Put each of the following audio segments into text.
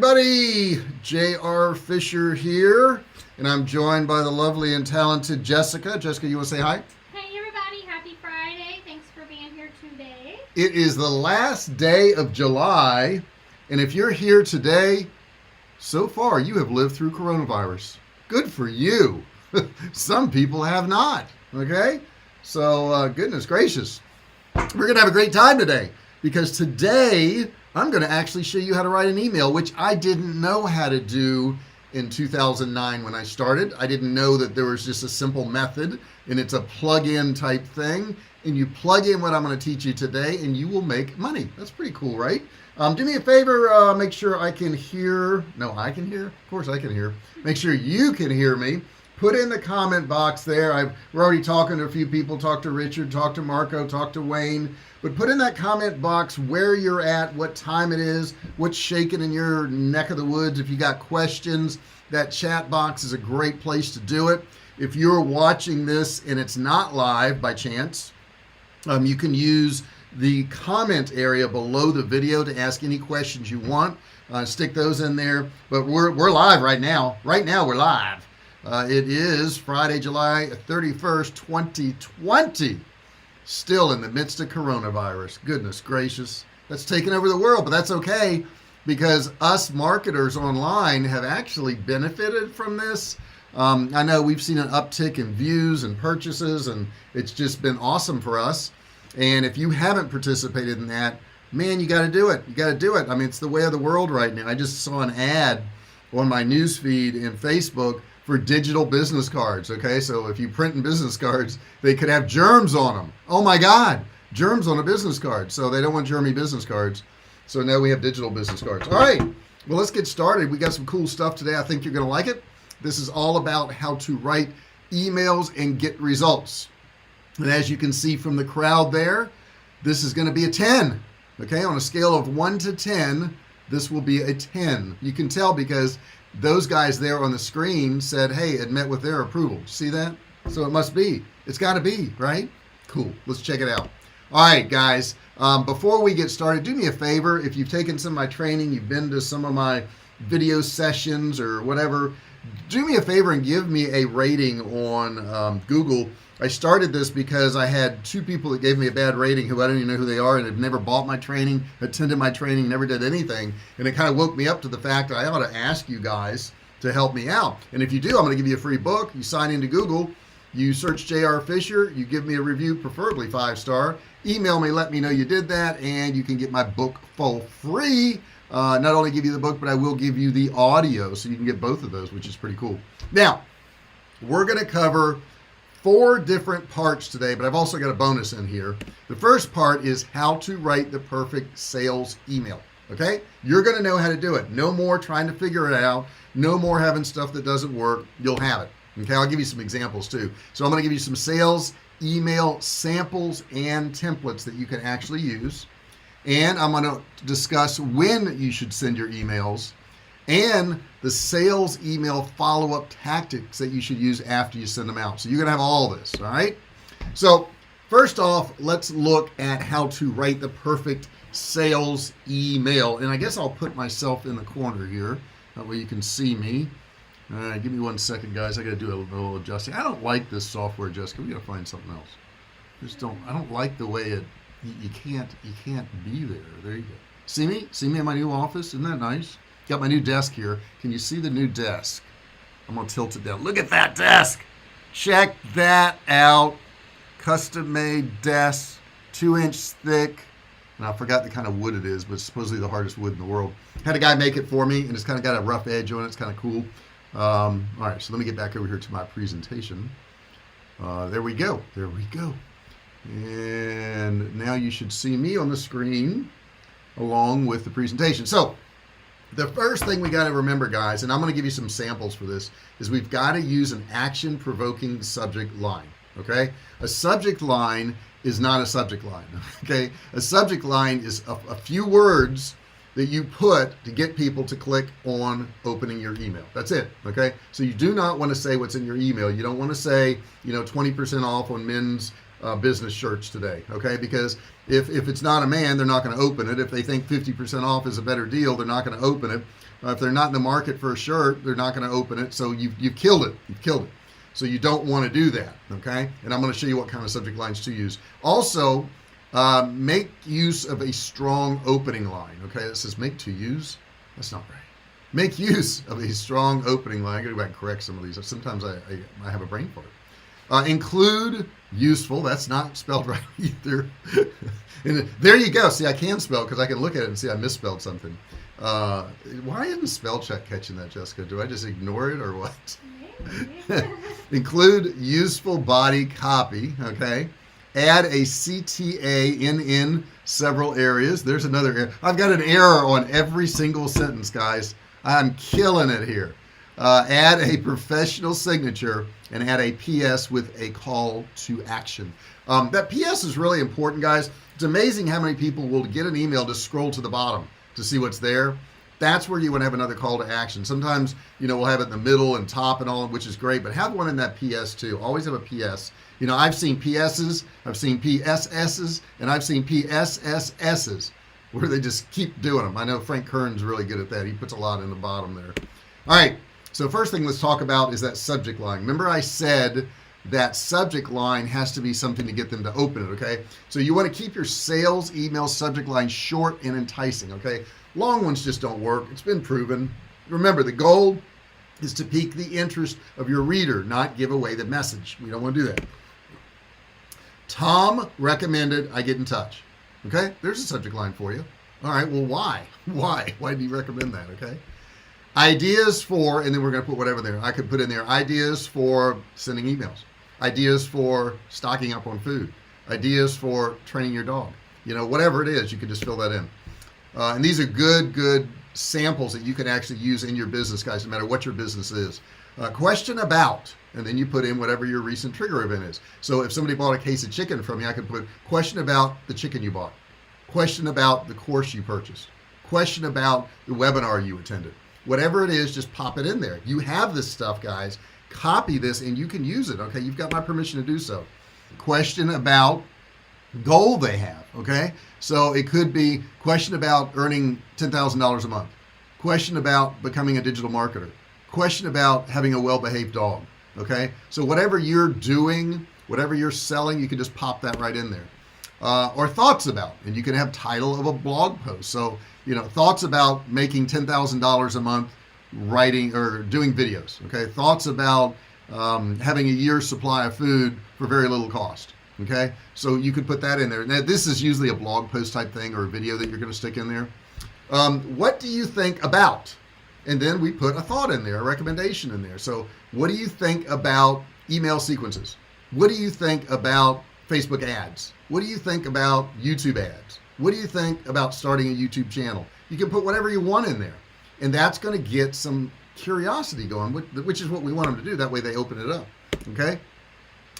everybody, J.R. Fisher here, and I'm joined by the lovely and talented Jessica. Jessica, you want to say hi? Hey everybody, happy Friday. Thanks for being here today. It is the last day of July, and if you're here today, so far you have lived through coronavirus. Good for you. Some people have not, okay? So, goodness gracious. We're going to have a great time today, because today I'm going to actually show you how to write an email, which I didn't know how to do in 2009 when I started. I didn't know that there was just a simple method, and it's a plug-in type thing, and you plug in what I'm going to teach you today, and you will make money. That's pretty cool, right? Do me a favor, make sure I can hear. No, I can hear? Of course I can hear. Make sure you can hear me. Put in the comment box there. We're already talking to a few people. Talk to Richard, talk to Marco, talk to Wayne. But put in that comment box where you're at, what time it is, what's shaking in your neck of the woods. If you got questions, that chat box is a great place to do it. If you're watching this and it's not live by chance, you can use the comment area below the video to ask any questions you want. Stick those in there. But we're live right now. Right now we're live. It is Friday, July 31st, 2020. Still in the midst of coronavirus. Goodness gracious. That's taken over the world, but that's okay, because us marketers online have actually benefited from this. I know we've seen an uptick in views and purchases, and it's just been awesome for us. And if you haven't participated in that, man, you got to do it. You got to do it. I mean, it's the way of the world right now. I just saw an ad on my news feed in Facebook for digital business cards. Okay, so if you print in business cards, they could have germs on them. Oh my God, germs on a business card. So they don't want germy business cards. So now we have digital business cards. All right, well, let's get started. We got some cool stuff today. I think you're going to like it. This is all about how to write emails and get results. And as you can see from the crowd there, this is going to be a 10. Okay, on a scale of 1 to 10, this will be a 10. You can tell because those guys there on the screen said, hey, it met with their approval. See that? So it must be. It's got to be, right? Cool. Let's check it out. All right, guys. Before we get started, do me a favor. If you've taken some of my training, you've been to some of my video sessions or whatever, do me a favor and give me a rating on Google. I started this because I had two people that gave me a bad rating who I don't even know who they are and have never bought my training, attended my training, never did anything. And it kind of woke me up to the fact that I ought to ask you guys to help me out. And if you do, I'm going to give you a free book. You sign into Google, you search J.R. Fisher, you give me a review, preferably 5-star. Email me, let me know you did that, and you can get my book for free. Not only give you the book, but I will give you the audio, so you can get both of those, which is pretty cool. Now, we're going to cover 4 different parts today, but I've also got a bonus in here. The first part is how to write the perfect sales email. Okay? You're going to know how to do it. No more trying to figure it out. No more having stuff that doesn't work. You'll have it. Okay? I'll give you some examples too. So I'm going to give you some sales email samples and templates that you can actually use. And I'm going to discuss when you should send your emails and the sales email follow-up tactics that you should use after you send them out. So you're going to have all this, all right? So first off, let's look at how to write the perfect sales email. And I guess I'll put myself in the corner here. That way you can see me. All right, give me 1 second, guys. I got to do a little adjusting. I don't like this software, Jessica. We got to find something else. I don't like the way you can't be there. There you go. See me? See me in my new office? Isn't that nice? Got my new desk here. Can you see the new desk? I'm going to tilt it down. Look at that desk. Check that out. Custom made desk, 2-inch thick. And I forgot the kind of wood it is, but it's supposedly the hardest wood in the world. Had a guy make it for me, and it's kind of got a rough edge on it. It's kind of cool. All right, so let me get back over here to my presentation. There we go. There we go. And now you should see me on the screen along with the presentation. So the first thing we got to remember, guys, and I'm going to give you some samples for this, is we've got to use an action-provoking subject line, okay? A subject line is not a subject line, okay? A subject line is a few words that you put to get people to click on opening your email. That's it, okay? So you do not want to say what's in your email. You don't want to say, 20% off on men's business shirts today, okay? Because if it's not a man, they're not going to open it. If they think 50% off is a better deal, they're not going to open it. If they're not in the market for a shirt, they're not going to open it. So you've killed it. You've killed it. So you don't want to do that, okay? And I'm going to show you what kind of subject lines to use. Also, make use of a strong opening line, okay? It says make to use. That's not right. Make use of a strong opening line. I got to go back and correct some of these. Sometimes I have a brain fart. Include useful. That's not spelled right either. And there you go. See, I can spell because I can look at it and see I misspelled something. Why isn't spell check catching that, Jessica? Do I just ignore it or what? Include useful body copy, okay? Add a CTA in several areas. There's another error. I've got an error on every single sentence, guys. I'm killing it here. Add a professional signature and add a PS with a call to action. That PS is really important, guys. It's amazing how many people will get an email to scroll to the bottom to see what's there. That's where you want to have another call to action. Sometimes, we'll have it in the middle and top and all, which is great, but have one in that PS too. Always have a PS. I've seen PSs, I've seen PSSs, and I've seen PSSSs where they just keep doing them. I know Frank Kern's really good at that. He puts a lot in the bottom there. All right. So first thing let's talk about is that subject line. Remember I said that subject line has to be something to get them to open it, okay? So you want to keep your sales email subject line short and enticing, okay? Long ones just don't work. It's been proven. Remember, the goal is to pique the interest of your reader, not give away the message. We don't want to do that. Tom recommended I get in touch. Okay, there's a subject line for you. All right, well, why? Why did he recommend that, okay? Ideas for, and then we're going to put whatever there. I could put in there ideas for sending emails, ideas for stocking up on food, ideas for training your dog. Whatever it is, you can just fill that in. And these are good samples that you can actually use in your business, guys, no matter what your business is. Question about, and then you put in whatever your recent trigger event is. So if somebody bought a case of chicken from you, I could put question about the chicken you bought, question about the course you purchased, question about the webinar you attended. Whatever it is, just pop it in there. You have this stuff, guys. Copy this and you can use it, okay? You've got my permission to do so. Question about goal they have, okay? So it could be question about earning $10,000 a month, question about becoming a digital marketer, question about having a well-behaved dog, okay? So whatever you're doing, whatever you're selling, you can just pop that right in there. Or thoughts about, and you can have title of a blog post. So, thoughts about making $10,000 a month writing or doing videos, okay? Thoughts about having a year's supply of food for very little cost. Okay, so you could put that in there. Now, this is usually a blog post type thing or a video that you're going to stick in there. What do you think about? And then we put a thought in there, a recommendation in there. So what do you think about email sequences? What do you think about Facebook ads? What do you think about YouTube ads? What do you think about starting a YouTube channel? You can put whatever you want in there. And that's going to get some curiosity going, which is what we want them to do. That way they open it up. Okay.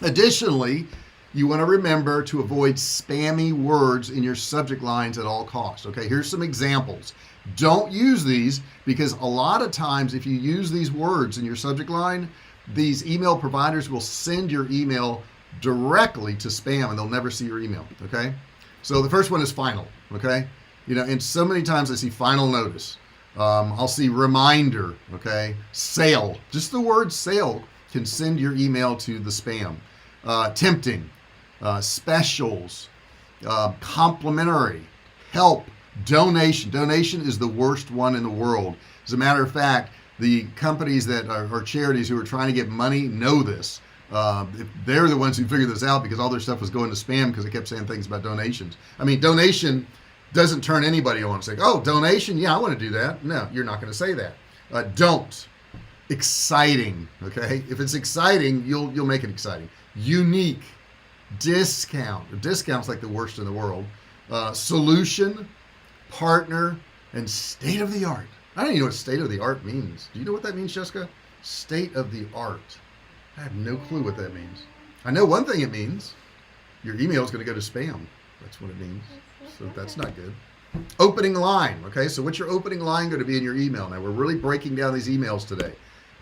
Additionally, you want to remember to avoid spammy words in your subject lines at all costs. Okay, here's some examples. Don't use these because a lot of times if you use these words in your subject line, these email providers will send your email directly to spam and they'll never see your email, okay? So the first one is final, okay? And so many times I see final notice. I'll see reminder, okay? Sale, just the word sale can send your email to the spam. Tempting. Specials, complimentary, help, donation. Donation is the worst one in the world. As a matter of fact, the companies that are charities who are trying to get money know this. They're the ones who figured this out because all their stuff was going to spam because they kept saying things about donations. I mean, donation doesn't turn anybody on. It's like, oh, donation? Yeah, I want to do that. No, you're not going to say that. Don't. Exciting, okay? If it's exciting, you'll make it exciting. Unique. Discount. Discount's like the worst in the world. Solution, partner, and state of the art. I don't even know what state of the art means. Do you know what that means, Jessica? State of the art. I have no clue what that means. I know one thing it means. Your email is going to go to spam. That's what it means. So that's not good. Opening line. Okay, so what's your opening line going to be in your email? Now, we're really breaking down these emails today.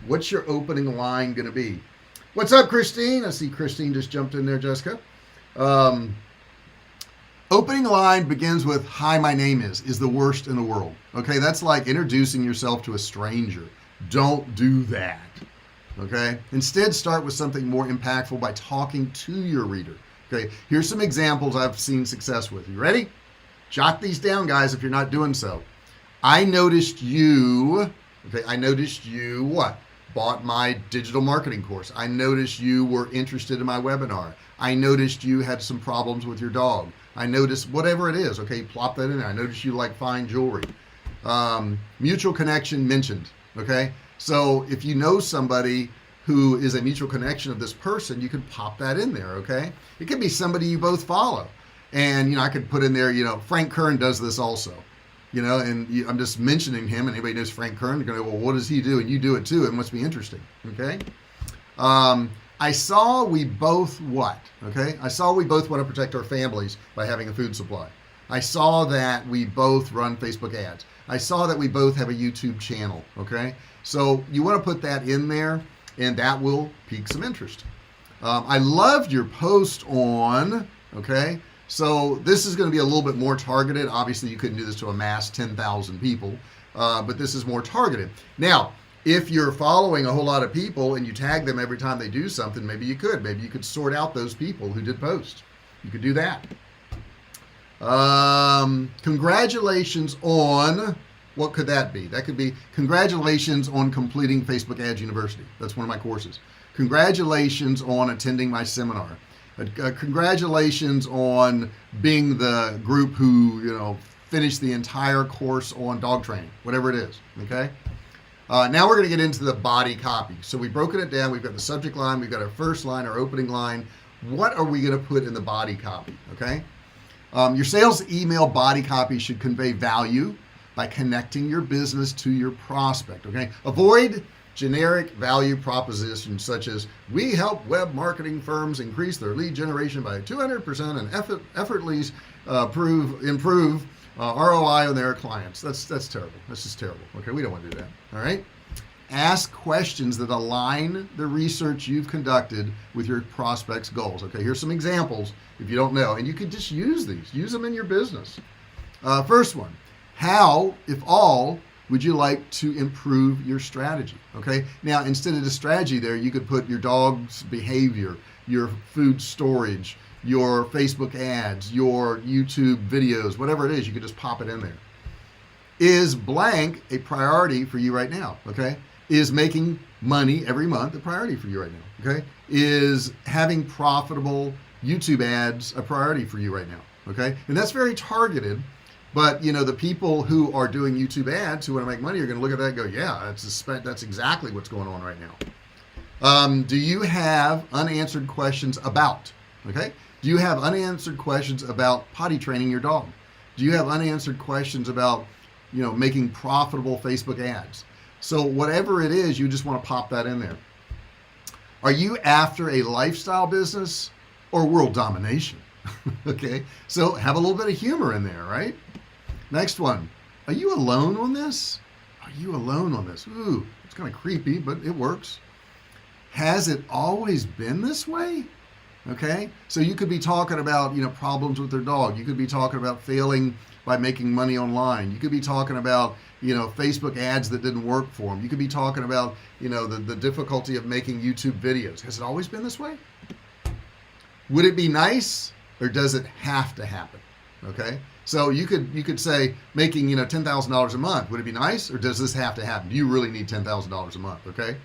What's your opening line going to be? What's up, Christine? I see Christine just jumped in there, Jessica. Opening line begins with "Hi, my name is the worst in the world. Okay, that's like introducing yourself to a stranger. Don't do that. Okay, instead start with something more impactful by talking to your reader. Okay, here's some examples I've seen success with. You ready? Jot these down, guys, if you're not doing so. I noticed you, okay, I noticed you what? Bought my digital marketing course. I noticed you were interested in my webinar. I noticed you had some problems with your dog. I noticed whatever it is, okay, plop that in there. I noticed you like fine jewelry. Mutual connection mentioned, okay? So if you know somebody who is a mutual connection of this person, you can pop that in there, okay? It could be somebody you both follow. And, you know, I could put in there, you know, Frank Kern does this also. You know, and I'm just mentioning him, and anybody knows Frank Kern, they're going to go, well, what does he do? And you do it too. It must be interesting, okay? I saw we both what? Okay, I saw we both want to protect our families by having a food supply. I saw that we both run Facebook ads. I saw that we both have a YouTube channel, okay? So you want to put that in there, and that will pique some interest. I loved your post on, okay? So this is going to be a little bit more targeted. Obviously, you couldn't do this to a mass 10,000 people, but this is more targeted. Now, if you're following a whole lot of people and you tag them every time they do something, maybe you could. Maybe you could sort out those people who did post. You could do that. Congratulations on, what could that be? That could be congratulations on completing Facebook Ads University. That's one of my courses. Congratulations on attending my seminar. Congratulations on being the group who, you know, finished the entire course on dog training, whatever it is, okay? Now we're going to get into the body copy. So we've broken it down. We've got the subject line. We've got our first line, our opening line. What are we going to put in the body copy, okay? Your sales email body copy should convey value by connecting your business to your prospect, okay? Avoid generic value propositions such as, we help web marketing firms increase their lead generation by 200% and effortlessly improve ROI on their clients. That's terrible. That's just terrible. Okay, we don't want to do that. All right. Ask questions that align the research you've conducted with your prospect's goals. Okay, here's some examples if you don't know, and you could just use these. Use them in your business. First one, how, if all, would you like to improve your strategy? Okay, now instead of the strategy there, you could put your dog's behavior, your food storage, your Facebook ads, your YouTube videos, whatever it is, you could just pop it in there. Is blank a priority for you right now? Okay. Is making money every month a priority for you right now? Okay. Is having profitable YouTube ads a priority for you right now? Okay. And that's very targeted, but you know, the people who are doing YouTube ads who want to make money are going to look at that and go, yeah, that's exactly what's going on right now. Do you have unanswered questions about, okay? Do you have unanswered questions about potty training your dog? Do you have unanswered questions about, you know, making profitable Facebook ads? So whatever it is, you just want to pop that in there. Are you after a lifestyle business or world domination? Okay, so have a little bit of humor in there, right? Next one. Are you alone on this? Are you alone on this? Ooh, it's kind of creepy, but it works. Has it always been this way? Okay, so you could be talking about, you know, problems with their dog. You could be talking about failing by making money online. You could be talking about, you know, Facebook ads that didn't work for them. You could be talking about, you know, the difficulty of making YouTube videos. Has it always been this way? Would it be nice, or does it have to happen? Okay, so you could say making, you know, $10,000 a month. Would it be nice, or does this have to happen? Do you really need $10,000 a month? Okay.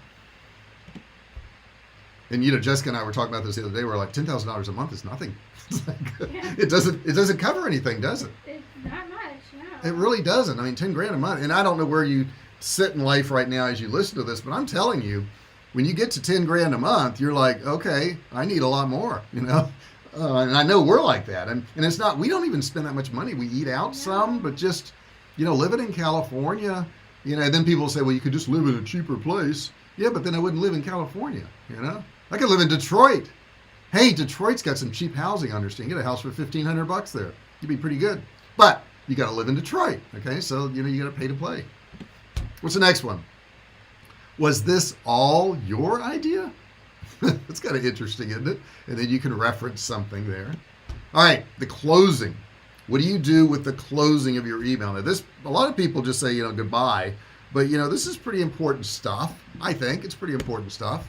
And you know, Jessica and I were talking about this the other day. We're like, $10,000 a month is nothing. It's like, yeah. It doesn't cover anything, does it? It's not much, no. It really doesn't. I mean, 10 grand a month. And I don't know where you sit in life right now as you listen to this, but I'm telling you, when you get to 10 grand a month, you're like, okay, I need a lot more, you know? And I know we're like that. And it's not, we don't even spend that much money. We eat out some, but just, you know, living in California, you know, and then people say, well, you could just live in a cheaper place. Yeah, but then I wouldn't live in California, you know? I could live in Detroit. Hey, Detroit's got some cheap housing, I understand. Get a house for $1,500 there. You'd be pretty good. But you got to live in Detroit, okay? So, you know, you got to pay to play. What's the next one? Was this all your idea? That's kind of interesting, isn't it? And then you can reference something there. All right, the closing. What do you do with the closing of your email? Now, a lot of people just say, goodbye, but this is pretty important stuff. I think it's pretty important stuff.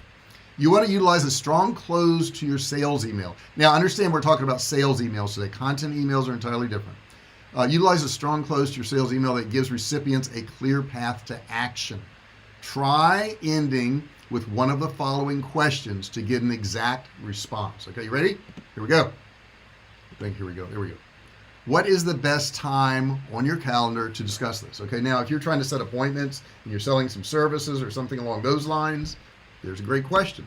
You want to utilize a strong close to your sales email. Now, understand we're talking about sales emails today. Content emails are entirely different. Utilize a strong close to your sales email that gives recipients a clear path to action. Try ending with one of the following questions to get an exact response. Okay, you ready? Here we go. Here we go. What is the best time on your calendar to discuss this? Okay, now if you're trying to set appointments and you're selling some services or something along those lines, there's a great question.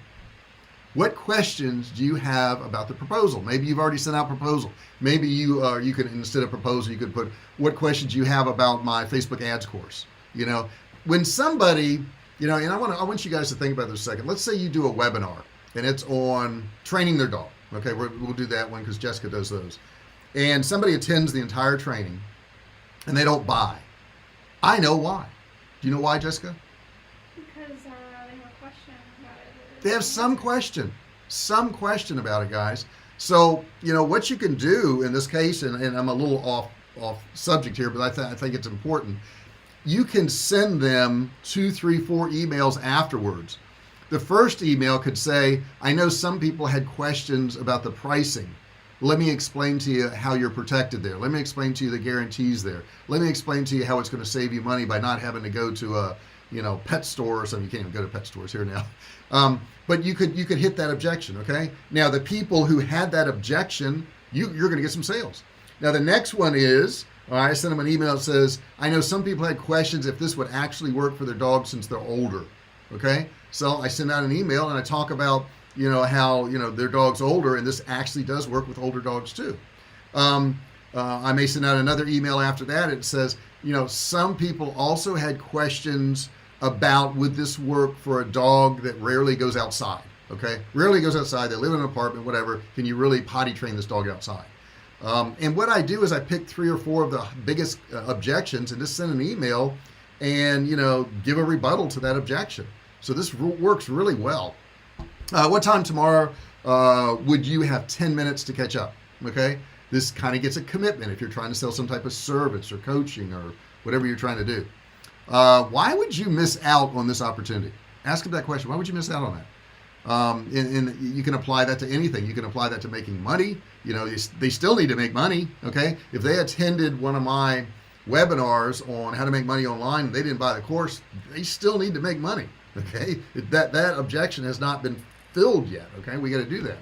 What questions do you have about the proposal? Maybe you've already sent out proposal. Maybe you could, instead of proposal, you could put, what questions do you have about my Facebook ads course? When somebody, and I want you guys to think about this a second. Let's say you do a webinar and it's on training their dog. Okay, we'll do that one because Jessica does those. And somebody attends the entire training and they don't buy. I know why. Do you know why, Jessica? Because they have a question about it. They have some question about it, guys. So, what you can do in this case, and I'm a little off subject here, but I think it's important. You can send them 2, 3, 4 emails afterwards. The first email could say, I know some people had questions about the pricing. Let me explain to you how you're protected there. Let me explain to you the guarantees there. Let me explain to you how it's going to save you money by not having to go to a pet store or something. You can't even go to pet stores here now. But you could hit that objection, okay? Now, the people who had that objection, you're going to get some sales. Now, the next one is, I sent them an email that says, I know some people had questions if this would actually work for their dog since they're older, okay? So I send out an email and I talk about, how, their dog's older and this actually does work with older dogs too. I may send out another email after that. It says, some people also had questions about would this work for a dog that rarely goes outside, okay? Rarely goes outside, they live in an apartment, whatever. Can you really potty train this dog outside? And what I do is I pick 3 or 4 of the biggest objections and just send an email and, give a rebuttal to that objection. So this works really well. What time tomorrow would you have 10 minutes to catch up? Okay. This kind of gets a commitment if you're trying to sell some type of service or coaching or whatever you're trying to do. Why would you miss out on this opportunity? Ask them that question. Why would you miss out on that? And you can apply that to anything. You can apply that to making money. They still need to make money. Okay. If they attended one of my webinars on how to make money online and they didn't buy the course, they still need to make money. Okay. That objection has not been filled yet. Okay. We got to do that.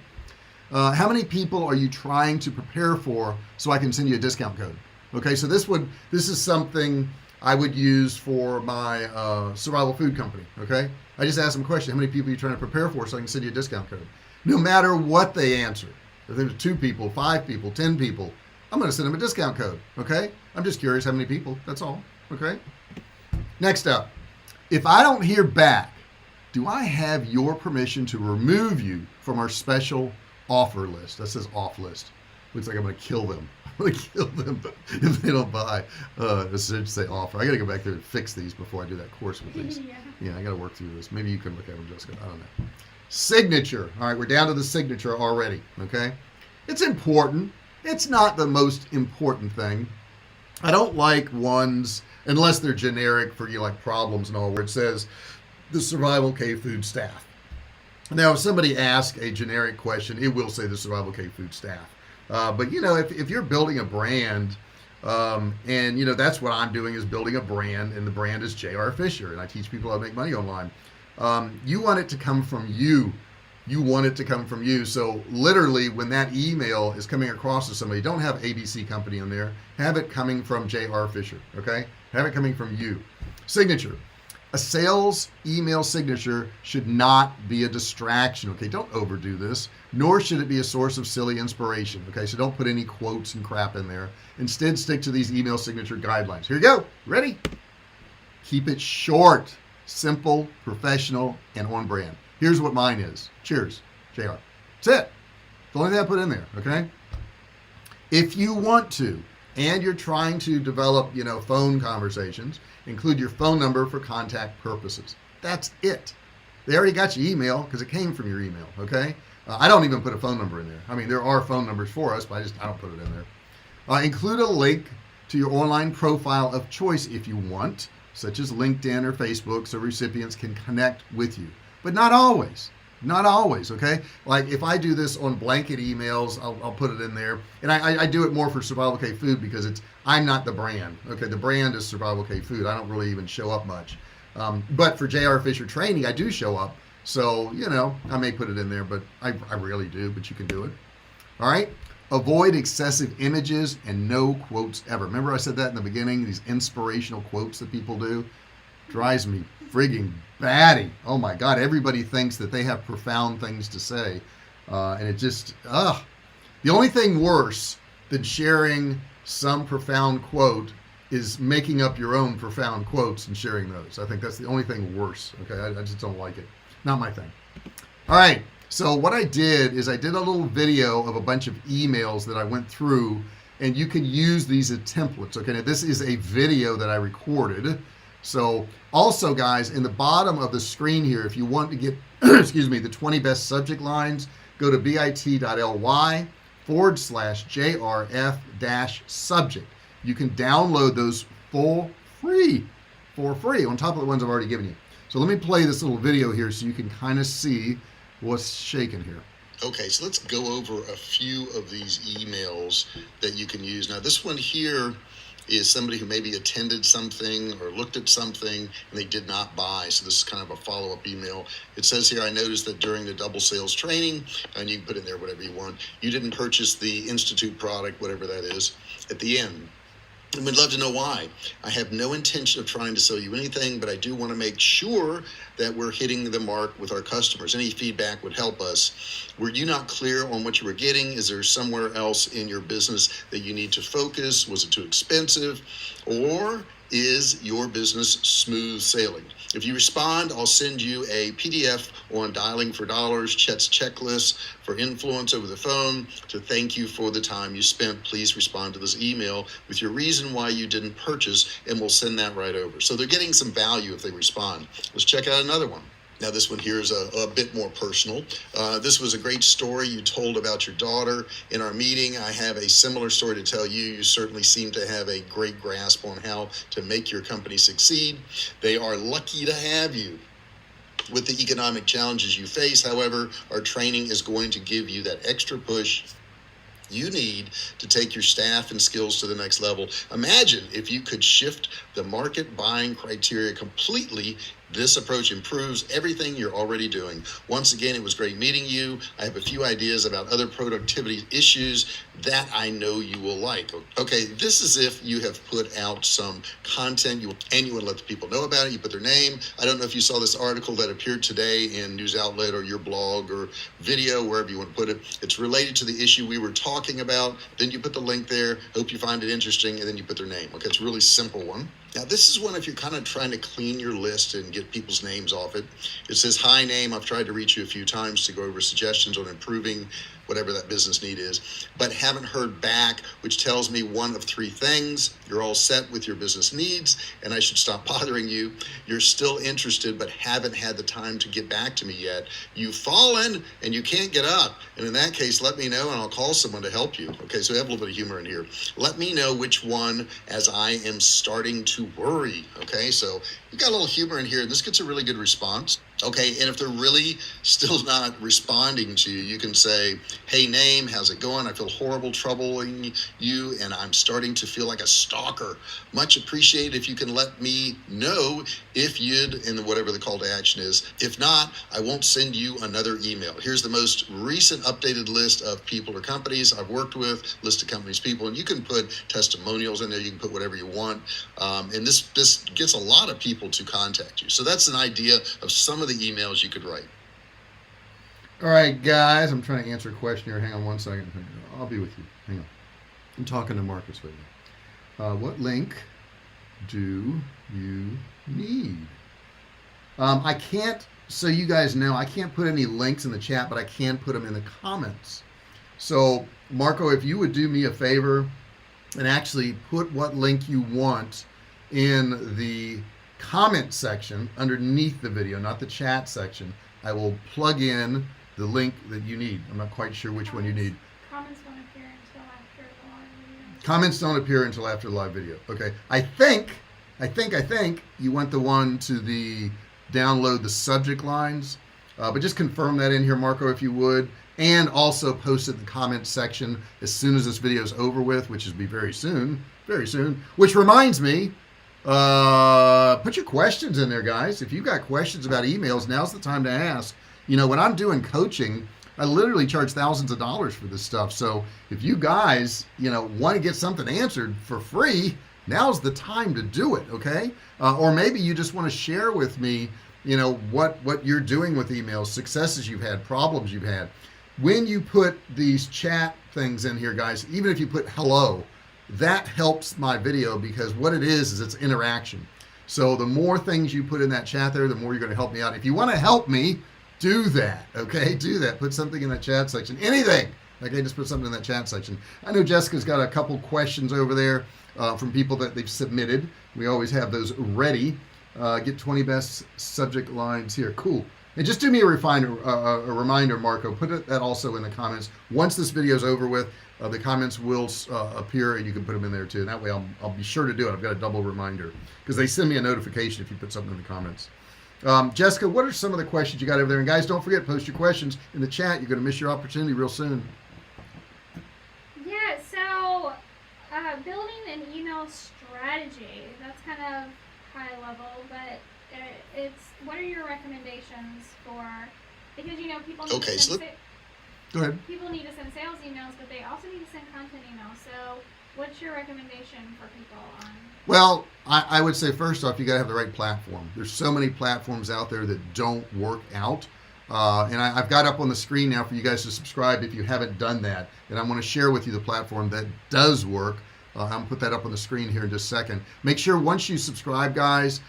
How many people are you trying to prepare for so I can send you a discount code? Okay. So this is something I would use for my survival food company. Okay. I just asked them a question. How many people are you trying to prepare for so I can send you a discount code? No matter what they answer, if there's 2 people, 5 people, 10 people, I'm going to send them a discount code. Okay. I'm just curious how many people. That's all. Okay. Next up, if I don't hear back, do I have your permission to remove you from our special offer list? That says off list. Looks like I'm going to kill them. I'm going to kill them if they don't buy. This should say offer. I got to go back there and fix these before I do that course with these. Yeah, I got to work through this. Maybe you can look at them, Jessica. I don't know. Signature. All right, we're down to the signature already. Okay. It's important. It's not the most important thing. I don't like ones, unless they're generic for like problems and all, where it says the Survivalcave food staff. Now, if somebody asks a generic question, it will say the Survivalcave food staff. But if you're building a brand, and that's what I'm doing, is building a brand, and the brand is J.R. Fisher, and I teach people how to make money online. You want it to come from you. You want it to come from you. So literally, when that email is coming across to somebody, don't have ABC Company in there. Have it coming from J.R. Fisher. Okay, have it coming from you. Signature. A sales email signature should not be a distraction. Okay, don't overdo this, nor should it be a source of silly inspiration. Okay, so don't put any quotes and crap in there. Instead, stick to these email signature guidelines. Here you go. Ready? Keep it short, simple, professional, and on brand. Here's what mine is. Cheers, JR. That's it. The only thing I put in there. Okay. If you want to, and you're trying to develop, phone conversations, include your phone number for contact purposes. That's it. They already got your email because it came from your email. Okay. I don't even put a phone number in there. I mean, there are phone numbers for us, but I don't put it in there. Include a link to your online profile of choice if you want, such as LinkedIn or Facebook, so recipients can connect with you. But not always. Not always, okay? Like if I do this on blanket emails, I'll put it in there. And I do it more for Survivalcave Food because I'm not the brand. Okay, the brand is Survivalcave Food. I don't really even show up much. But for J.R. Fisher Training, I do show up. So, I may put it in there, but I rarely do, but you can do it. All right? Avoid excessive images and no quotes ever. Remember I said that in the beginning, these inspirational quotes that people do? Drives me frigging batty. Oh my God, everybody thinks that they have profound things to say. And it just, the only thing worse than sharing some profound quote is making up your own profound quotes and sharing those. I think that's the only thing worse. Okay, I just don't like it. Not my thing. All right, so what I did is I did a little video of a bunch of emails that I went through, and you can use these as templates. Okay, now this is a video that I recorded. So also guys, in the bottom of the screen here, if you want to get excuse me, the 20 best subject lines, go to bit.ly/JRF-subject. You can download those for free on top of the ones I've already given you. So let me play this little video here so you can kind of see what's shaking here. Okay, so let's go over a few of these emails that you can use. Now this one here is somebody who maybe attended something or looked at something and they did not buy. So this is kind of a follow-up email. It says here, I noticed that during the double sales training, and you can put in there whatever you want, you didn't purchase the Institute product, whatever that is, at the end. And we'd love to know why. I have no intention of trying to sell you anything, but I do want to make sure that we're hitting the mark with our customers. Any feedback would help us. Were you not clear on what you were getting? Is there somewhere else in your business that you need to focus? Was it too expensive? Or is your business smooth sailing? If you respond, I'll send you a PDF on dialing for dollars, Chet's checklist for influence over the phone to thank you for the time you spent. Please respond to this email with your reason why you didn't purchase, and we'll send that right over. So they're getting some value if they respond. Let's check out another one. Now this one here is a bit more personal. This was a great story you told about your daughter in our meeting. I have a similar story to tell you. You certainly seem to have a great grasp on how to make your company succeed. They are lucky to have you. With the economic challenges you face, however, our training is going to give you that extra push you need to take your staff and skills to the next level. Imagine if you could shift the market buying criteria completely. This approach improves everything you're already doing. Once again, it was great meeting you. I have a few ideas about other productivity issues that I know you will like. Okay, this is if you have put out some content and you want to let the people know about it. You put their name. I don't know if you saw this article that appeared today in News Outlet or your blog or video, wherever you want to put it. It's related to the issue we were talking about. Then you put the link there. Hope you find it interesting, and then you put their name. Okay, it's a really simple one. Now, this is one if you're kind of trying to clean your list and get people's names off it. It says, hi, name. I've tried to reach you a few times to go over suggestions on improving whatever that business need is, but haven't heard back, which tells me one of three things. You're all set with your business needs, and I should stop bothering you. You're still interested, but haven't had the time to get back to me yet. You've fallen, and you can't get up. And in that case, let me know, and I'll call someone to help you. Okay, so we have a little bit of humor in here. Let me know which one, as I am starting to worry. Okay, so you got a little humor in here, and this gets a really good response. Okay, and if they're really still not responding to you, you can say, hey, name, how's it going? I feel horrible troubling you, and I'm starting to feel like a stalker. Much appreciated if you can let me know if you'd, and whatever the call to action is. If not, I won't send you another email. Here's the most recent updated list of people or companies I've worked with, list of companies, people, and you can put testimonials in there. You can put whatever you want, and this gets a lot of people to contact you. So that's an idea of some of the emails you could write. All right, guys, I'm trying to answer a question here. Hang on one second. I'll be with you. Hang on. I'm talking to Marcus right now. What link do you need? I can't, so you guys know, I can't put any links in the chat, but I can put them in the comments. So, Marco, if you would do me a favor and actually put what link you want in the comment section underneath the video, not the chat section, I will plug in the link that you need. I'm not quite sure which one you need. Comments won't appear until after the live video. Comments don't appear until after the live video. Okay. I think you want the one to the download the subject lines. But just confirm that in here, Marco, if you would. And also post it in the comments section as soon as this video is over with, which is be very soon. Very soon. Which reminds me, put your questions in there, guys. If you've got questions about emails, now's the time to ask. You know, when I'm doing coaching, I literally charge thousands of dollars for this stuff. So if you guys, you know, want to get something answered for free, now's the time to do it, okay? Or maybe you just want to share with me, you know, what you're doing with emails, successes you've had, problems you've had. When you put these chat things in here, guys, even if you put hello, that helps my video, because what it is it's interaction. So the more things you put in that chat there, the more you're going to help me out. If you want to help me, do that, okay? Do that. Put something in that chat section. Anything. Okay, just put something in that chat section. I know Jessica's got a couple questions over there from people that they've submitted. We always have those ready. Get 20 best subject lines here. Cool. And just do me a reminder, Marco. Put that also in the comments. Once this video is over with, the comments will appear, and you can put them in there too. And that way I'll be sure to do it. I've got a double reminder, because they send me a notification if you put something in the comments. Jessica, what are some of the questions you got over there? And guys, don't forget, post your questions in the chat. You're going to miss your opportunity real soon. Yeah, so building an email strategy, that's kind of high level, but it's, what are your recommendations for, because you know people need to send go ahead. People need to send sales emails, but they also need to send content emails. So what's your recommendation for people on? Well, I would say first off, you got to have the right platform. There's so many platforms out there that don't work out. And I've got up on the screen now for you guys to subscribe if you haven't done that. And I'm going to share with you the platform that does work. I'm going to put that up on the screen here in just a second. Make sure once you subscribe, guys,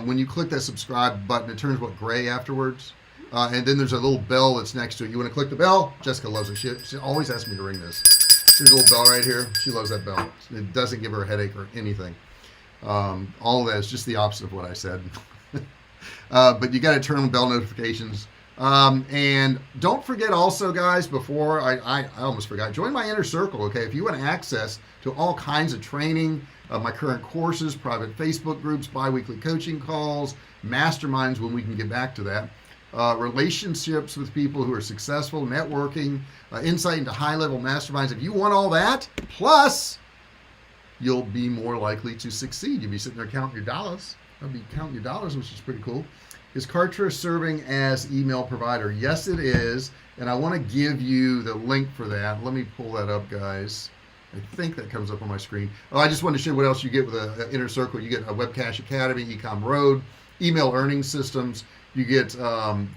when you click that subscribe button, it turns gray afterwards. And then there's a little bell that's next to it. You want to click the bell? Jessica loves it. She always asks me to ring this. There's a little bell right here. She loves that bell. It doesn't give her a headache or anything. All of that is just the opposite of what I said. But you got to turn on bell notifications. And don't forget also, guys, before I almost forgot, join my inner circle. Okay, if you want access to all kinds of training, my current courses, private Facebook groups, bi-weekly coaching calls, masterminds when we can get back to that, relationships with people who are successful, networking, insight into high-level masterminds. If you want all that, plus you'll be more likely to succeed. You'll be sitting there counting your dollars. I'll be counting your dollars, which is pretty cool. Is Kartra serving as email provider? Yes, it is. And I want to give you the link for that. Let me pull that up, guys. I think that comes up on my screen. Oh, I just wanted to show what else you get with an inner circle. You get a Web Cash Academy, Ecom Road, email earning systems. You get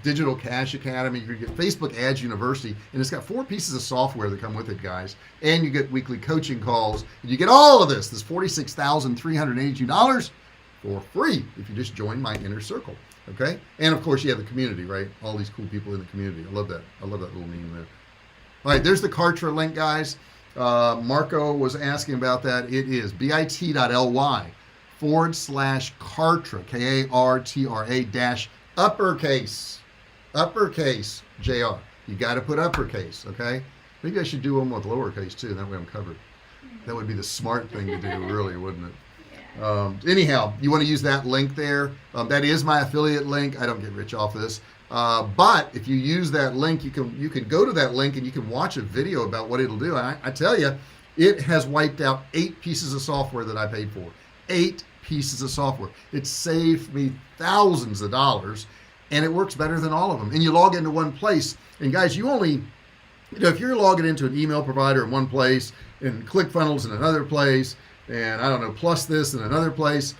Digital Cash Academy. You get Facebook Ads University. And it's got 4 pieces of software that come with it, guys. And you get weekly coaching calls. And you get all of this $46,382 for free if you just join my inner circle. Okay. And of course you have the community, right? All these cool people in the community. I love that. I love that little meme there. All right. There's the Kartra link, guys. Marco was asking about that. It is bit.ly/Kartra, Kartra dash uppercase JR. You got to put uppercase. Okay. Maybe I should do one with lowercase too. That way I'm covered. That would be the smart thing to do, really, wouldn't it? Anyhow, you want to use that link there. That is my affiliate link. I don't get rich off this. But if you use that link, you can go to that link and you can watch a video about what it'll do. I tell you, it has wiped out 8 pieces of software that I paid for. 8 pieces of software. It saved me thousands of dollars, and it works better than all of them. And you log into one place, and guys, you only, if you're logging into an email provider in one place and ClickFunnels in another place, and I don't know, plus this in another place,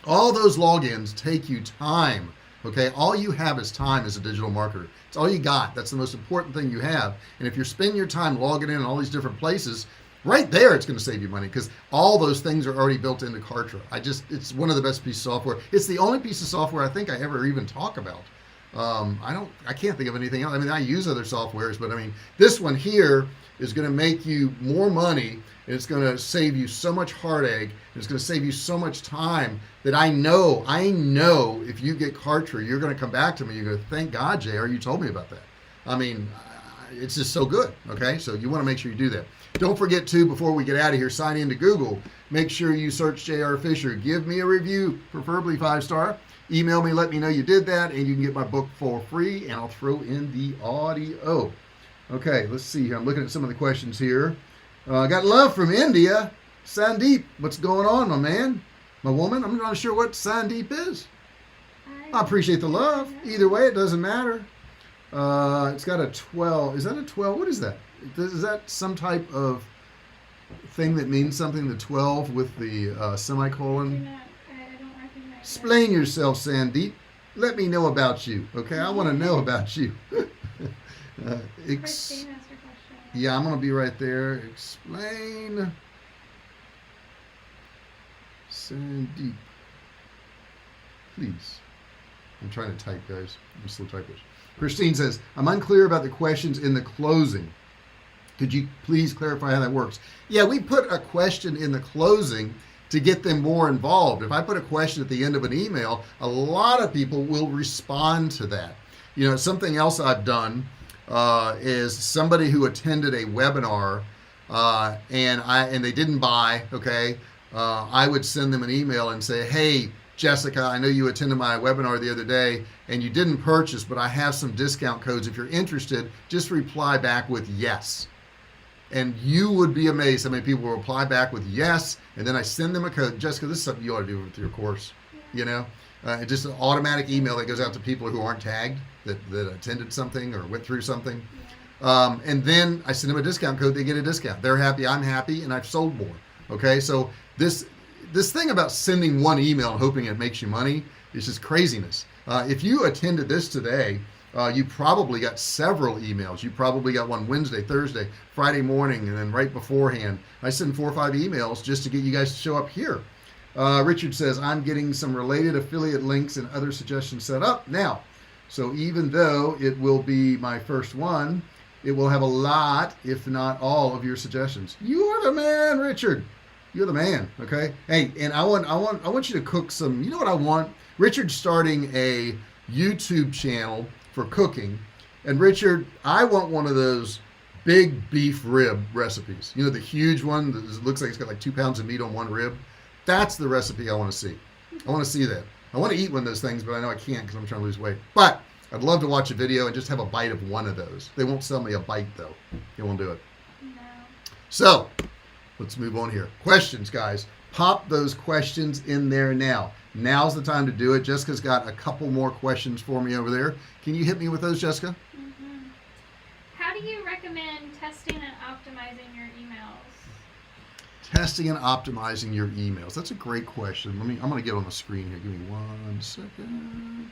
all those logins take you time. Okay, all you have is time as a digital marketer. It's all you got. That's the most important thing you have. And if you're spending your time logging in all these different places, right there, it's going to save you money, because all those things are already built into Kartra. It's one of the best pieces of software. It's the only piece of software I think I ever even talk about. I can't think of anything else. I mean, I use other softwares, but I mean, this one here is going to make you more money, and it's going to save you so much heartache, and it's going to save you so much time that I know if you get Kartra, you're going to come back to me. You're going to thank God, JR, you told me about that. I mean, it's just so good. Okay, so you want to make sure you do that. Don't forget to, before we get out of here, sign into Google. Make sure you search J.R. Fisher. Give me a review, preferably 5-star. Email me, let me know you did that, and you can get my book for free, and I'll throw in the audio. Okay, let's see here. I'm looking at some of the questions here. Got love from India. Sandeep, what's going on, my man? My woman? I'm not sure what Sandeep is. I appreciate the love. Either way, it doesn't matter. It's got a 12. Is that a 12? What is that? Is that some type of thing that means something, the 12 with the semicolon? I don't recognize Explain yourself, Sandeep. Let me know about you. Okay, I want to know about you. Christine asked her question. Yeah, I'm going to be right there. Explain. Sandeep. Please. I'm trying to type, guys. I'm slow typers. Christine says, I'm unclear about the questions in the closing. Could you please clarify how that works? Yeah, we put a question in the closing to get them more involved. If I put a question at the end of an email, a lot of people will respond to that. You know, something else I've done is somebody who attended a webinar and they didn't buy, okay, I would send them an email and say, hey, Jessica, I know you attended my webinar the other day and you didn't purchase, but I have some discount codes. If you're interested, just reply back with yes. And you would be amazed how many people will reply back with yes, and then I send them a code. Jessica, this is something you ought to do with your course. You know, just an automatic email that goes out to people who aren't tagged, that attended something or went through something. And then I send them a discount code. They get a discount. They're happy. I'm happy, and I've sold more. Okay, so this thing about sending one email and hoping it makes you money is just craziness. If you attended this today, you probably got several emails. You probably got one Wednesday, Thursday, Friday morning, and then right beforehand. I send 4 or 5 emails just to get you guys to show up here. Richard says, I'm getting some related affiliate links and other suggestions set up now. So even though it will be my first one, it will have a lot, if not all, of your suggestions. You are the man, Richard. You're the man. Okay. Hey, and I want you to cook some. You know what I want? Richard's starting a YouTube channel for cooking, and Richard, I want one of those big beef rib recipes. You know, the huge one that looks like it's got like 2 pounds of meat on one rib. That's the recipe I want to see. I want to see that. I want to eat one of those things, but I know I can't because I'm trying to lose weight. But I'd love to watch a video and just have a bite of one of those. They won't sell me a bite though. They won't do it. No. So let's move on here. Questions, guys. Pop those questions in there now. Now's the time to do it. Jessica's got a couple more questions for me over there. Can you hit me with those, Jessica? Mm-hmm. How do you recommend testing and optimizing your emails? Testing and optimizing your emails. That's a great question. I'm going to get on the screen here. Give me 1 second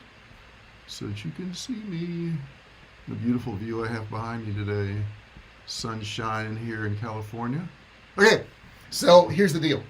so that you can see me. The beautiful view I have behind me today. Sunshine here in California. Okay, so here's the deal.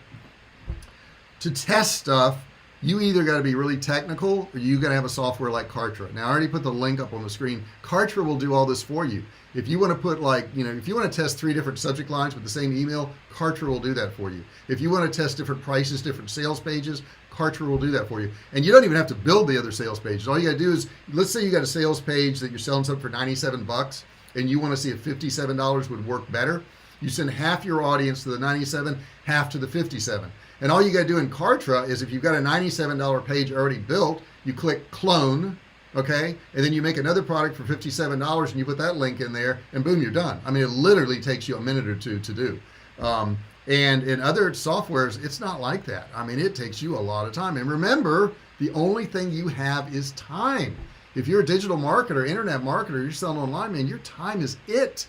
To test stuff, you either got to be really technical or you got to have a software like Kartra. Now, I already put the link up on the screen. Kartra will do all this for you. If you want to put if you want to test 3 different subject lines with the same email, Kartra will do that for you. If you want to test different prices, different sales pages, Kartra will do that for you. And you don't even have to build the other sales pages. All you got to do is, let's say you got a sales page that you're selling something for $97 and you want to see if $57 would work better. You send half your audience to the 97, half to the 57. And all you got to do in Kartra is if you've got a $97 page already built, you click clone, okay? And then you make another product for $57 and you put that link in there and boom, you're done. I mean, it literally takes you a minute or two to do. And in other softwares, it's not like that. I mean, it takes you a lot of time. And remember, the only thing you have is time. If you're a digital marketer, internet marketer, you're selling online, man, your time is it.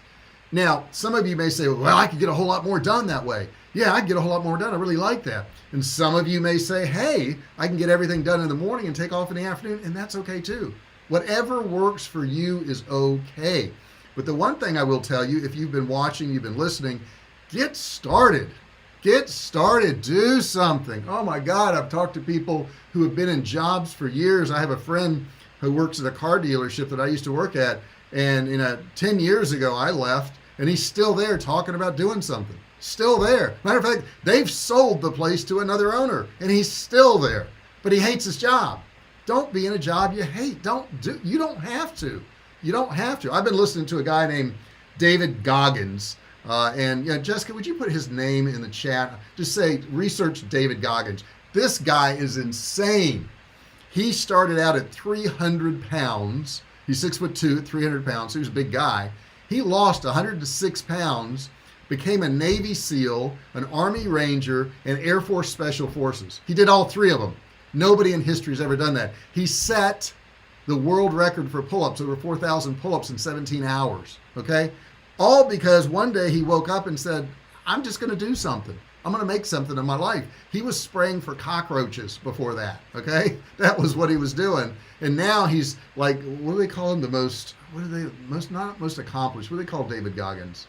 Now, some of you may say, well, I could get a whole lot more done that way. Yeah, I can get a whole lot more done. I really like that. And some of you may say, hey, I can get everything done in the morning and take off in the afternoon, and that's okay too. Whatever works for you is okay. But the one thing I will tell you, if you've been watching, you've been listening, get started. Get started. Do something. Oh my God, I've talked to people who have been in jobs for years. I have a friend who works at a car dealership that I used to work at, and 10 years ago I left, and he's still there talking about doing something. Still there. Matter of fact, they've sold the place to another owner, and he's still there, but he hates his job. Don't be in a job you hate. You don't have to. You don't have to. I've been listening to a guy named David Goggins. And Jessica, would you put his name in the chat? Just say, research David Goggins. This guy is insane. He started out at 300 pounds. He's 6'2", 300 pounds. So he was a big guy. He lost 106 pounds, became a Navy SEAL, an Army Ranger, and Air Force Special Forces. He did all three of them. Nobody in history has ever done that. He set the world record for pull-ups, over 4,000 pull-ups in 17 hours. Okay? All because one day he woke up and said, I'm just going to do something. I'm going to make something in my life. He was spraying for cockroaches before that. Okay? That was what he was doing. And now he's like, what do they call him? Not most accomplished. What do they call David Goggins?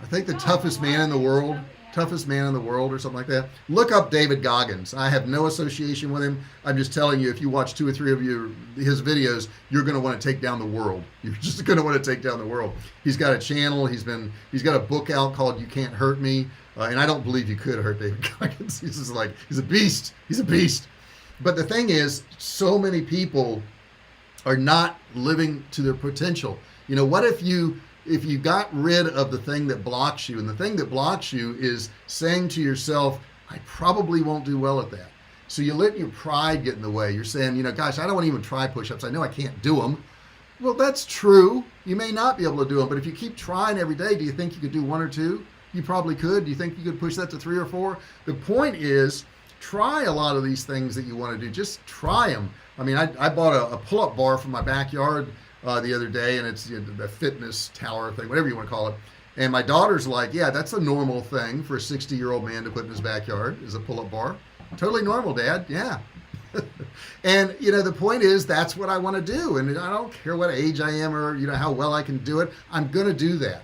I think the toughest man in the world. Toughest man in the world or something like that. Look up David Goggins. I have no association with him. I'm just telling you, if you watch 2 or 3 of his videos, you're going to want to take down the world. You're just going to want to take down the world. He's got a channel. He's got a book out called You Can't Hurt Me. And I don't believe you could hurt David Goggins. He's just like, he's a beast. He's a beast. But the thing is, so many people are not living to their potential. What if you got rid of the thing that blocks you, and the thing that blocks you is saying to yourself, I probably won't do well at that. So you let your pride get in the way. You're saying, gosh, I don't want to even try push-ups. I know I can't do them. Well, that's true. You may not be able to do them, but if you keep trying every day, do you think you could do 1 or 2? You probably could. Do you think you could push that to 3 or 4? The point is, try a lot of these things that you want to do. Just try them. I mean, I bought a pull-up bar from my backyard the other day, and it's the fitness tower thing, whatever you want to call it. And my daughter's like, yeah, that's a normal thing for a 60-year-old man to put in his backyard, is a pull-up bar. Totally normal, Dad. Yeah. And the point is, that's what I want to do, and I don't care what age I am or how well I can do it. I'm gonna do that.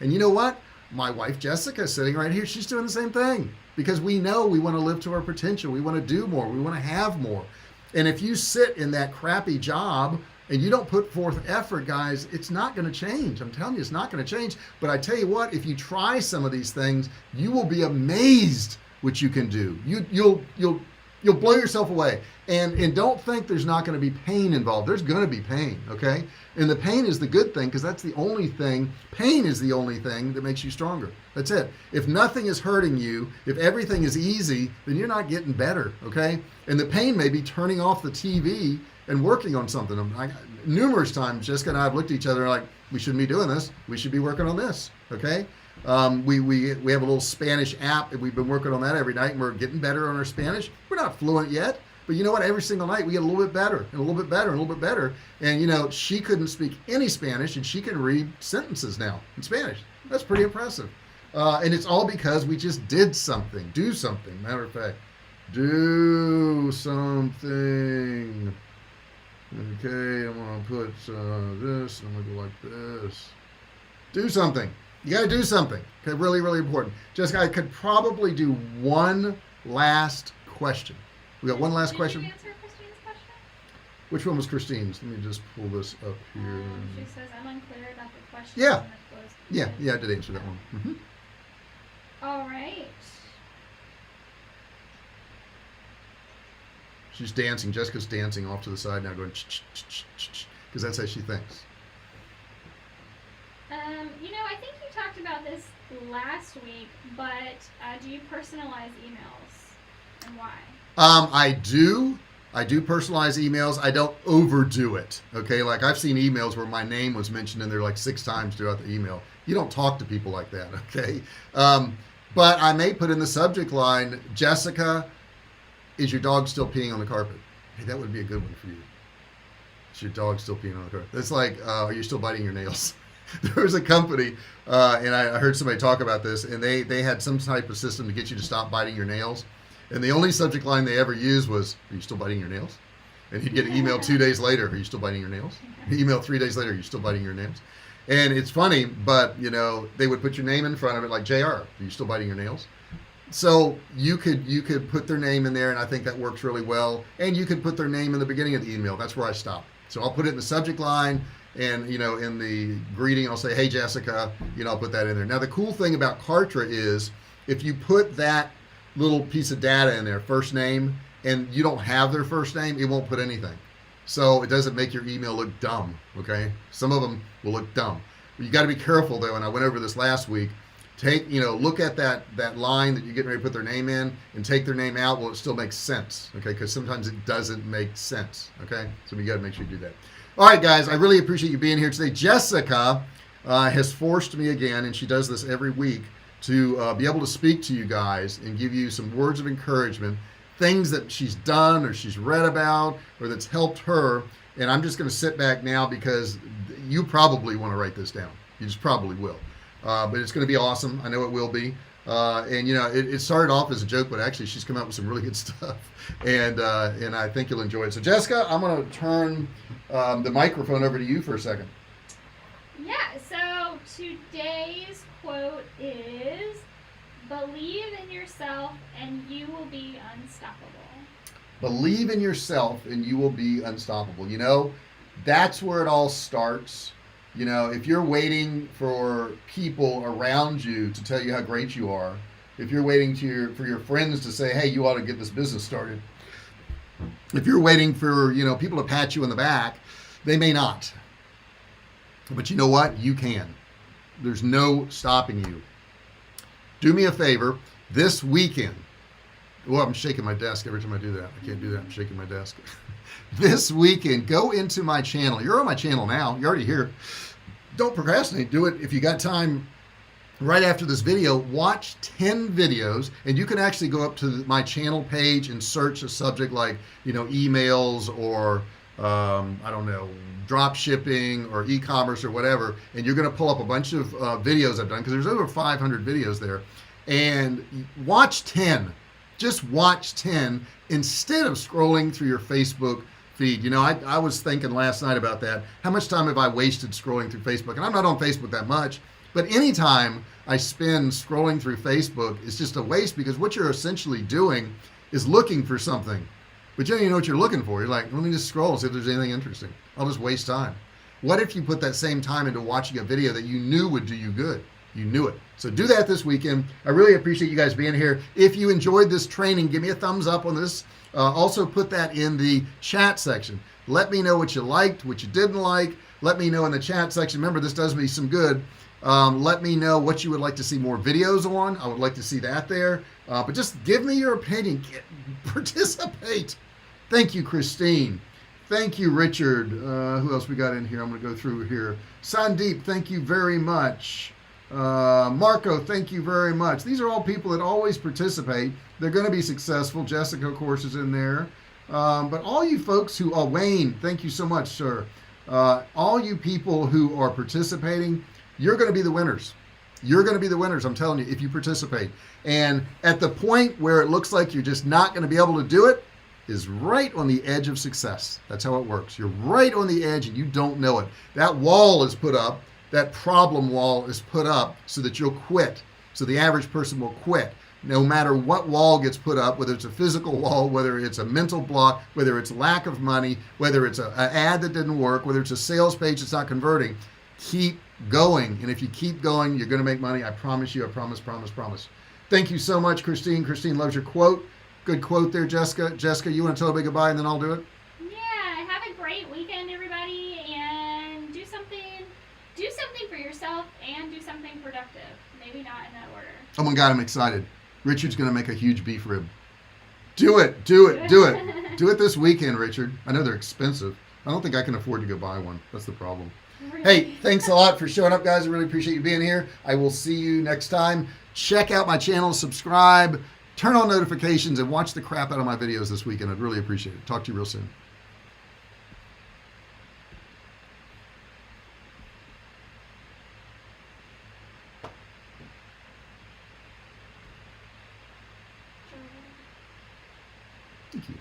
And you know what? My wife Jessica is sitting right here. She's doing the same thing, because we know we want to live to our potential. We want to do more. We want to have more. And if you sit in that crappy job and you don't put forth effort, guys, it's not going to change. I'm telling you, it's not going to change. But I tell you what, if you try some of these things, you will be amazed what you can do. You'll blow yourself away. And don't think there's not going to be pain involved. There's going to be pain, okay? And the pain is the good thing, because that's the only thing. Pain is the only thing that makes you stronger. That's it. If nothing is hurting you, if everything is easy, then you're not getting better, okay? And the pain may be turning off the TV and working on something. Numerous times, Jessica and I have looked at each other like, we shouldn't be doing this. We should be working on this, okay? We have a little Spanish app, and we've been working on that every night, and we're getting better on our Spanish. We're not fluent yet, but you know what? Every single night we get a little bit better, and a little bit better, and a little bit better. And she couldn't speak any Spanish, and she can read sentences now in Spanish. That's pretty impressive. And it's all because we just did something. Do something. Matter of fact, do something. Okay, I'm gonna put this. I'm gonna go like this. Do something. You got to do something. Okay, really, really important. Jessica, I could probably do one last question. We got one last question. Did you answer Christine's question? Which one was Christine's? Let me just pull this up here. She says, I'm unclear about the question. Yeah. Yeah, I did answer that one. Mm-hmm. All right. She's dancing. Jessica's dancing off to the side now, going because that's how she thinks. I think you talked about this last week, but do you personalize emails, and why? I do personalize emails. I don't overdo it. Okay, like I've seen emails where my name was mentioned in there like 6 times throughout the email. You don't talk to people like that, okay? But I may put in the subject line, Jessica, is your dog still peeing on the carpet? Hey, that would be a good one for you. Is your dog still peeing on the carpet? That's like, are you still biting your nails? There was a company, and I heard somebody talk about this, and they had some type of system to get you to stop biting your nails. And the only subject line they ever used was, are you still biting your nails? And he'd get an email 2 days later, are you still biting your nails? Email 3 days later, are you still biting your nails? And it's funny, but they would put your name in front of it, like JR, are you still biting your nails? So you could put their name in there, and I think that works really well. And you could put their name in the beginning of the email. That's where I stop. So I'll put it in the subject line, and in the greeting, I'll say, hey, Jessica, I'll put that in there. Now, the cool thing about Kartra is if you put that little piece of data in there, first name, and you don't have their first name, it won't put anything. so it doesn't make your email look dumb. Okay, some of them will look dumb. You got to be careful though, and I went over this last week. Look at that line that you're getting ready to put their name in, and take their name out. Well, it still makes sense, okay? Because sometimes it doesn't make sense, okay? So we got to make sure you do that. All right, guys, I really appreciate you being here today. Jessica has forced me again, and she does this every week, to be able to speak to you guys and give you some words of encouragement, things that she's done or she's read about or that's helped her. And I'm just going to sit back now because you probably want to write this down. You just probably will. But it's going to be awesome. I know it will be. And it started off as a joke, but actually she's come up with some really good stuff, and I think you'll enjoy it. So Jessica, I'm going to turn the microphone over to you for a second. Yeah. So today's quote is, "Believe in yourself, and you will be unstoppable." Believe in yourself, and you will be unstoppable. That's where it all starts. If you're waiting for people around you to tell you how great you are, if you're waiting for your friends to say, hey, you ought to get this business started, if you're waiting for people to pat you on the back, they may not. But you know what? You can. There's no stopping you. Do me a favor this weekend. Well, I'm shaking my desk every time I do that. I can't do that. I'm shaking my desk. This weekend, go into my channel. You're on my channel now. You're already here. Don't procrastinate. Do it if you got time right after this video. Watch 10 videos, and you can actually go up to my channel page and search a subject like, emails or, I don't know, drop shipping or e-commerce or whatever, and you're going to pull up a bunch of videos I've done, because there's over 500 videos there, and watch 10. Just watch 10 instead of scrolling through your Facebook feed. I was thinking last night about that. How much time have I wasted scrolling through Facebook? And I'm not on Facebook that much, but anytime I spend scrolling through Facebook, it's just a waste, because what you're essentially doing is looking for something, but you don't even know what you're looking for. You're like, let me just scroll and see if there's anything interesting. I'll just waste time. What if you put that same time into watching a video that you knew would do you good? You knew it. So do that this weekend. I really appreciate you guys being here. If you enjoyed this training, give me a thumbs up on this. Also put that in the chat section. Let me know what you liked, what you didn't like. Let me know in the chat section. Remember, this does me some good. Let me know what you would like to see more videos on. I would like to see that there. But just give me your opinion. Participate. Thank you, Christine. Thank you, Richard. Who else we got in here? I'm going to go through here. Sandeep, thank you very much. Marco, thank you very much. These are all people that always participate. They're going to be successful. Jessica, of course, is in there. But all you folks who, Wayne, thank you so much, sir. All you people who are participating, you're going to be the winners. You're going to be the winners, I'm telling you, if you participate. And at the point where it looks like you're just not going to be able to do it, is right on the edge of success. That's how it works. You're right on the edge and you don't know it. That wall is put up. That problem wall is put up so that you'll quit. So the average person will quit. No matter what wall gets put up, whether it's a physical wall, whether it's a mental block, whether it's lack of money, whether it's an ad that didn't work, whether it's a sales page that's not converting, keep going. And if you keep going, you're going to make money. I promise you. I promise. Thank you so much, Christine. Christine loves your quote. Good quote there, Jessica. Jessica, you want to tell everybody goodbye and then I'll do it? Yeah, have a great weekend, everybody, and do something for yourself and do something productive. Maybe not in that order. Oh my God, I'm excited. Richard's going to make a huge beef rib. Do it. Do it this weekend, Richard. I know they're expensive. I don't think I can afford to go buy one. That's the problem. Really? Hey, thanks a lot for showing up, guys. I really appreciate you being here. I will see you next time. Check out my channel, subscribe, turn on notifications, and watch the crap out of my videos this weekend. I'd really appreciate it. Talk to you real soon. Thank you.